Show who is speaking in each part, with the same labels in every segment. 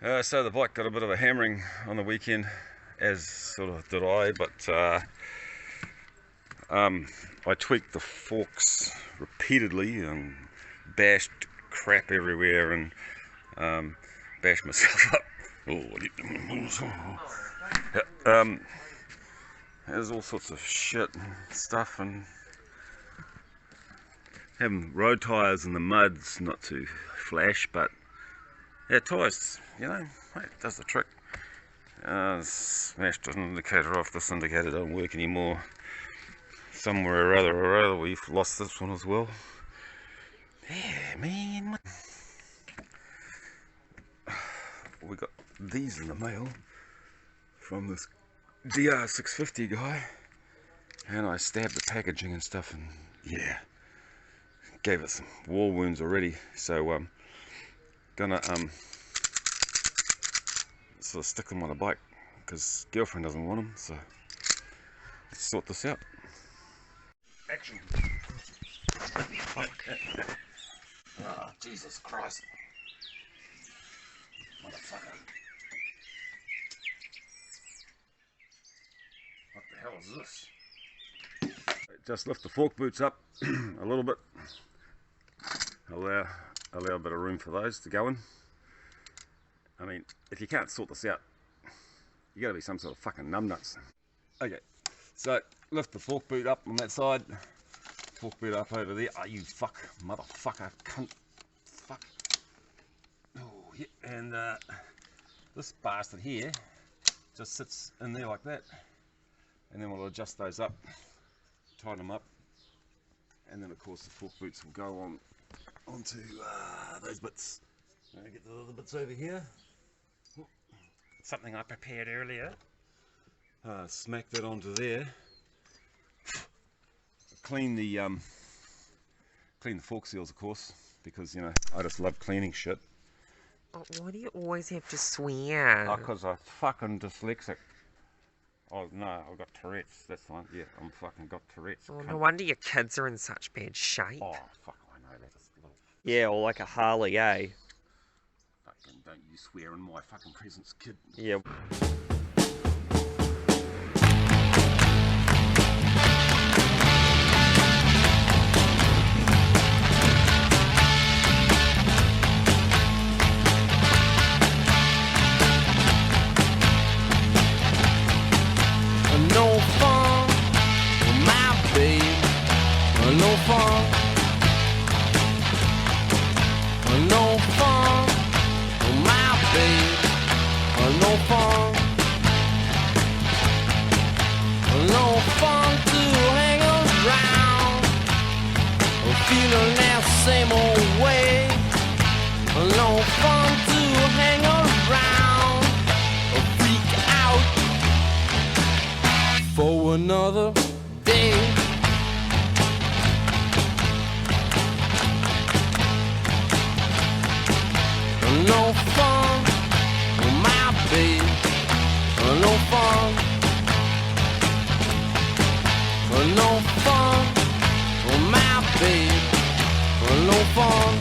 Speaker 1: So the bike got a bit of a hammering on the weekend, as sort of did I, but I tweaked the forks repeatedly and bashed crap everywhere and bashed myself up. There's all sorts of shit and stuff, and having road tyres in the mud's not too flash, but yeah, tyres, it does the trick. Smashed an indicator off. This indicator don't work anymore. Somewhere or other, we've lost this one as well. Yeah, man. We got these in the mail from this DR650 guy, and I stabbed the packaging and stuff, and yeah, gave it some war wounds already. So gonna sort of stick them on a bike because girlfriend doesn't want them. So let's sort this out. Action. Oh, Jesus Christ. Motherfucker. What the hell is this? Just lift the fork boots up a little bit. Allow a bit of room for those to go in. I mean, if you can't sort this out, you gotta be some sort of fucking numbnuts. Okay, so lift the fork boot up on that side. Fork boot up over there. Oh, you fuck, motherfucker, cunt, fuck. Oh, yeah. And this bastard here just sits in there like that, and then we'll adjust those up, tighten them up, and then of course the fork boots will go onto those bits. Get the other bits over here. Something I prepared earlier. Smack that onto there. Clean the fork seals, of course, because I just love cleaning shit.
Speaker 2: Oh, why do you always have to swear?
Speaker 1: Oh, because I'm fucking dyslexic. Oh no, I've got Tourette's. That's the one. Yeah, I'm fucking got Tourette's.
Speaker 2: Oh, no wonder your kids are in such bad shape.
Speaker 1: Oh fuck, I know that. Little...
Speaker 2: Yeah, or like a Harley, eh?
Speaker 1: Fucking don't you swear in my fucking presence, kid.
Speaker 2: Yeah.
Speaker 3: No fun, my babe. No fun. No fun, my babe. No fun. No fun to hang around, feeling that same old way. No fun to hang around, freak out for another day. No fun, my babe. No fun. No fun, my babe. No fun.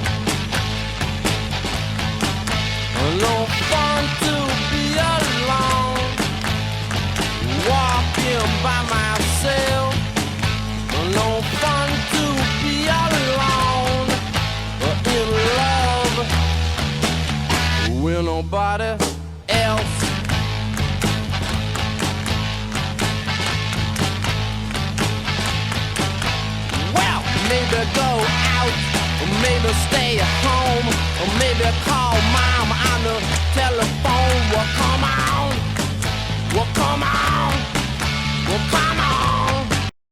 Speaker 3: No fun to be alone, walking by myself. No fun to be alone, in love with nobody else. Well, maybe go out, or maybe stay at home, or maybe call mom